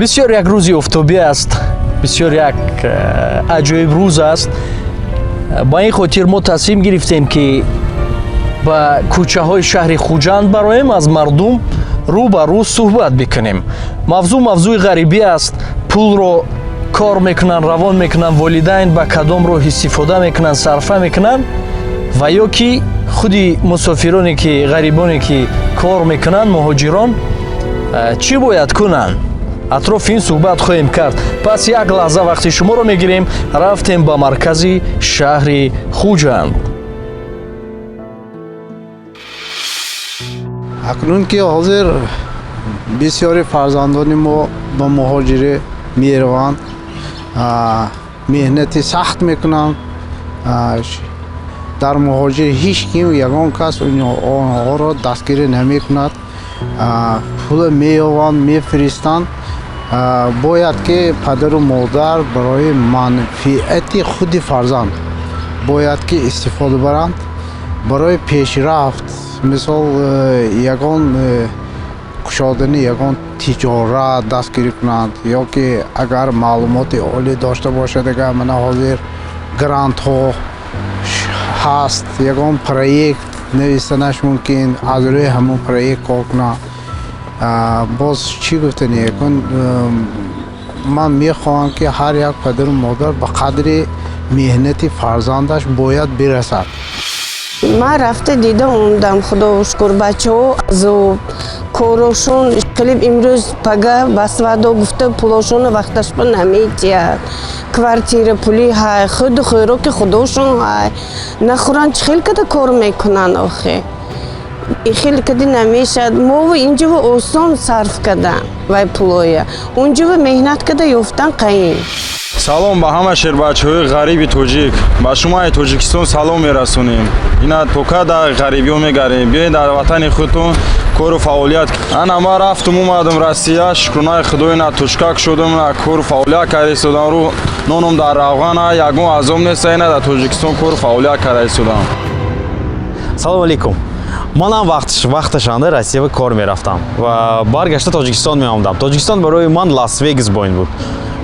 بسیار یک روزی افتابی است، بسیار یک عجایب روز است. با این خاطر ما تصمیم گرفتیم که با کوچه های شهر خوجند برایم از مردم رو به رو صحبت بکنیم. موضوع غریبی است. پول رو کار میکنن، روان میکنن، والدین با کدام رو استفاده میکنن، صرفه میکنن و یا که خودی مسافرانی که غریبانی که کار میکنن، مهاجران چی باید کنن؟ اطراف این صحبت خواهیم کرد. پس یک لحظه وقتی شما رو میگیریم، رفتیم به مرکز شهر خوجند. اکنون که حاضر بسیاری فرزندان ما به مهاجره میروند، مهنت سخت میکنند. در مهاجر هیچ کیم یگان کس آنها را دستگیری نمی کند. پول میآورند، میفرستند. باید که پدر و مادر برای منفعت خود فرزند باید که استفاده برند برای پیشرفت. مثال یگان کشادن یگان تجارت دستگیری کنند، یا که اگر معلومات عالی داشته باشد، اگر من حاضر گرانت ها هست، یگان پروژه نویسنش ممکن از روی همون پروژه کار کنند. باز چی گفتن یکن من میخواهم که هر یک پدر و مادر به قدر مهنت فرزندش باید برسد. من رفته دیده اومدم، خدا شکر بچه ها از کارشون کلیب امروز پگه بسواد و گفته پولاشون وقتش با نمیتید، کوارتیر پولی های خود خیرو که خودشون های نخورن خیلی کده کار میکنن. آخه خیلی کده نمیشد. ما اینجا آسان صرف کردن و پولای اونجا مهنت کده یفتن قیم. سلام به همه شهربچه‌های غریب توجیک. با شما توجیکستان سلام میرسونیم. اینا توکا در غریبی ها میگریم. بیاید در وطن خودتون کار و فعالیت. انا ما رفتم اومدم روسیه، شکرانه خدای نتوشکک شدم، کار و فعالیت کردم رو نونم در افغان یگون ازم نیست، اینا در توجیکستان کار و فعالیت کردم. سلام علیکم. من هم وقتش انده روسیه کار میرفتم و برگشته تاجیکستان میآمدم. تاجیکستان برای من لاس وگاس باین بود.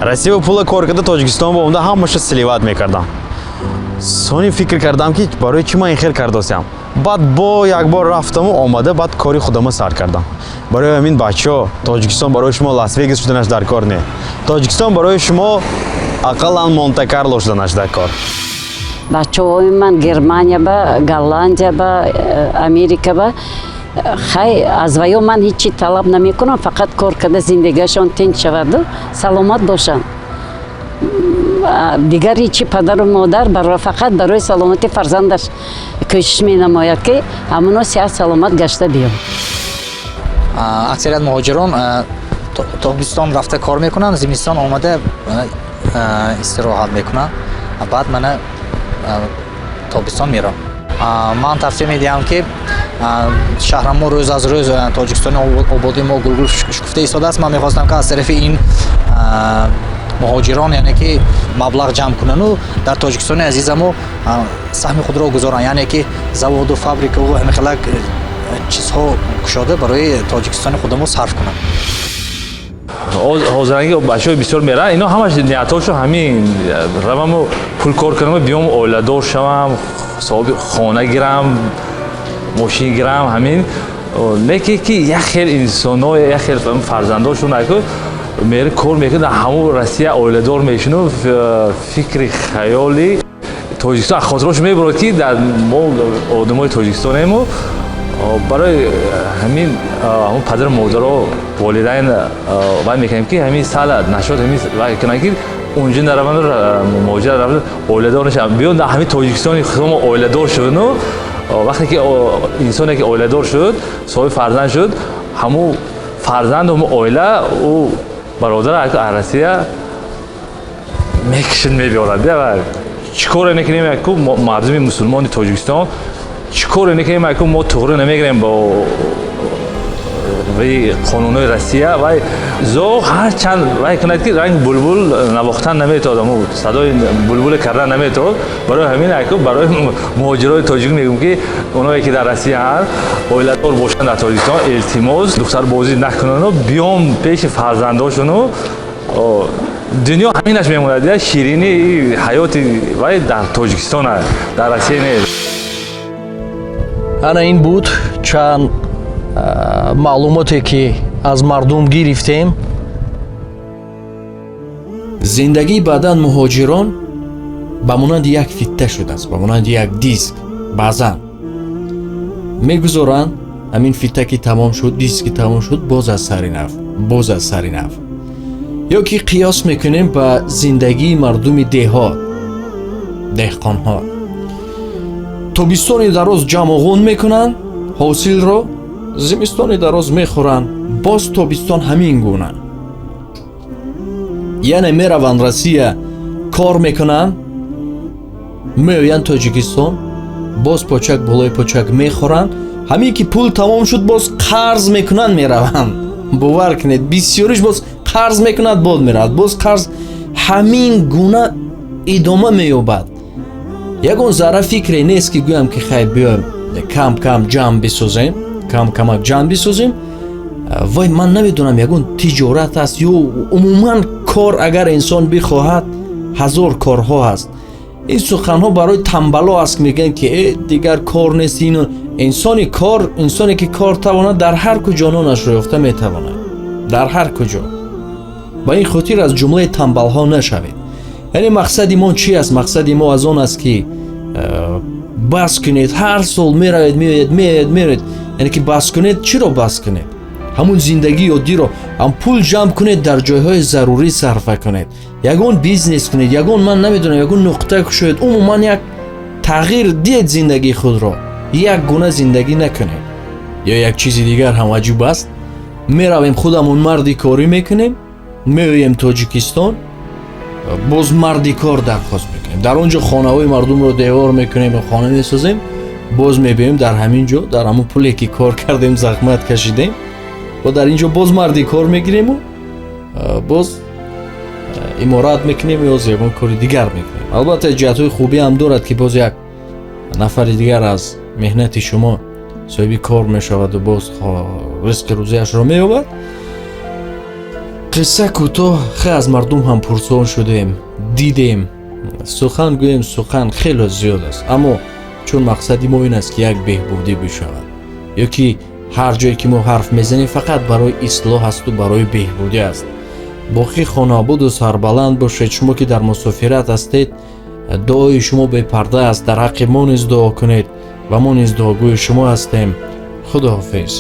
روسیه پول کار کرده تاجیکستان با اونده همش سلیوات میکردم. سونی فکر کردم که برای چی من این خیلی کردم. بعد با یک بار رفتم و آمده، بعد کاری خودم سر کردم. برای همین بچه‌ها تاجیکستان برای شما لاس وگاس شدنش در کار نه. تاجیکستان برای شما اقلا مونته کارلو شدنش در کار. بچه‌های من گرمانیا با گالندیا با امریکا با خیلی از ویا من هیچی طلب نمیکنم، فقط کار کرده زندگیشان تنگ شود و سلامت باشن. دیگر هیچی پدر و مادر برای فقط برای سلامت فرزندش کوشش می‌نماید که همونا صحت سلامت گشته بیان. اکثریت مهاجران تابستان رفته کار میکنن، زمستان آمده استراحت میکنن، بعد من تابستان میرم. من تفسیر میدیم که شهر ما روز از روز تاجیکستان آبادی ما گل شکفته ایستاده است. من میخواستم که از طرف این مهاجران یعنی که مبلغ جمع کنن و در تاجیکستان عزیز ما سهم خود را گذارن، یعنی که زواد و فابریک و همین خلق چیزها کشاده برای تاجیکستان خودمون صرف کنن. حاضرانگی بچه‌های بسیار میرن، اینا همش نیتاشو همین روامو پول کار کنم، بیام اولادار شوم، صاحب خانه گیرم، ماشین گیرم، همین. لیکن که یک خیلی انسان‌ها یک خیلی فرزنداشون اگه میره کار میکنه همون روسیه اولادار میشن و فکر خیالی تاجیکستان خاطرش میبره که در ما آدمای تاجیکستان ما برای همین همون پدر مادرها والدین وای میکنیم که همین سال نشد همین وای کنن که اونجا نروند مهاجر روند اولادار نشن، بیان در همین تاجیکستان خودمون اولادار شدن و وقتی که انسانی که اولادار شد صاحب فرزند شد، همون فرزند و اوله او برادر روسیه میکشن میبرند. بیا چیکار نکنیم که مردم مسلمان تاجیکستان چیکار نکنیم که ما توره نمیگیریم با روی قانونهای روسیه و ذوق هر چند وای کند که رنگ بلبل نواختن نمیتاد و صدای بلبل کردن نمیتاد. برای همین اکو برای مهاجرای تاجیک میگم که اونایی که در روسیه هست اویلادور باشن در تاجیکستان التماس دختر بازی نکنن و بیام پیش فرزنداشون و دنیا همینش میمونه. شیرینی حیاتی وای در تاجیکستان هست، در روسیه نیست. ана ин буд чанд маълумоте ки аз мардум гирифтем. зиндагии баъдан муҳоҷирон ба монанди як фитта шудааст, ба монанди як диск баъзан мегузоранд. ҳамин фитта ки тамом шуд, диски тамом шуд, боз аз сари нав, боз аз сари нав. ё ки қиёс мекунем ба зиндагии мардуми деҳот, деҳқонҳо. тобистони дароз ҷамъовон мекунанд ҳосилро, зимистони дароз мехӯранд, боз тобистон ҳамин гуна. яъне мераванд Россия кор мекунанд, меоянд Тоҷикистон, боз почак болои почак мехӯранд. ҳамин ки пул тамом шуд, боз қарз мекунанд, мераванд. бовар кунед, бисёриш боз қарз мекунад, бод меравад, боз қарз. ҳамин гуна идома меёбад. ягон зарра фикре нест ки гӯям ки хай биёем кам кам ҷамъ бисозем, кам камак ҷамъ бисозем. вай ман намедонам ягон тиҷорат аст ё умуман кор агар инсон бихоҳад, ҳазор корҳо ҳаст. ин суханҳо барои тамбало аст ки мегӯянд ки дигар кор нест. ин инсони кор, инсоне ки кор тавонад дар ҳар куҷо нонашро ёфта метавонад, дар ҳар куҷо. ба ин хотир аз ҷумлаи тамбалҳо нашавед. яъне мақсади мо чи аст? мақсади мо аз он аст ки бас кунед, ҳар сол меравед, меояд, меояд, меравед. яъне ки бас кунед, чиро бас кунед? ҳамун зиндагии оддиро ҳам пул ҷамъ кунед, дар ҷойҳои зарурӣ сарфа кунед, ягон бизнес кунед, ягон ман намедонам ягон нуқтае кушоед, умуман як тағйир диҳед зиндагии худро, як гуна зиндагӣ накунед. ё як чизи дигар ҳам аҷиб аст, меравем худамон марди корӣ мекунем, меоем Тоҷикистон, боз марди кор дархост мекунем. дар он ҷо хонаҳои мардумро девор мекунем, хона месозем, боз мебиёем дар ҳамин ҷо, дар ҳамон пуле ки кор кардем, захмат кашидем, ва дар ин ҷо боз марди кор мегирему, боз иморат мекунем ё ягон кори дигар мекунем. албатта ҷиҳатҳои хубӣ ҳам дорад ки боз як нафари дигар аз меҳнати шумо соҳиби кор мешаваду боз ризқи рӯзияшро меёбад. қисса кӯтоҳ хеле аз мардум ҳам пурсон шудем, дидем. сухан гӯем, сухан хеле зиёд аст, аммо чун мақсади мо ин аст ки як беҳбудӣ бишавад, ё ки ҳар ҷое ки мо ҳарф мезанем фақат барои ислоҳ асту барои беҳбудӣ аст. боқӣ хонобуду сарбаланд бошед. шумо ки дар мусофират ҳастед, дуои шумо бепарда аст. дар ҳаққи мо низ дуо кунед ва мо низ дуогӯи шумо ҳастем. худоҳофиз.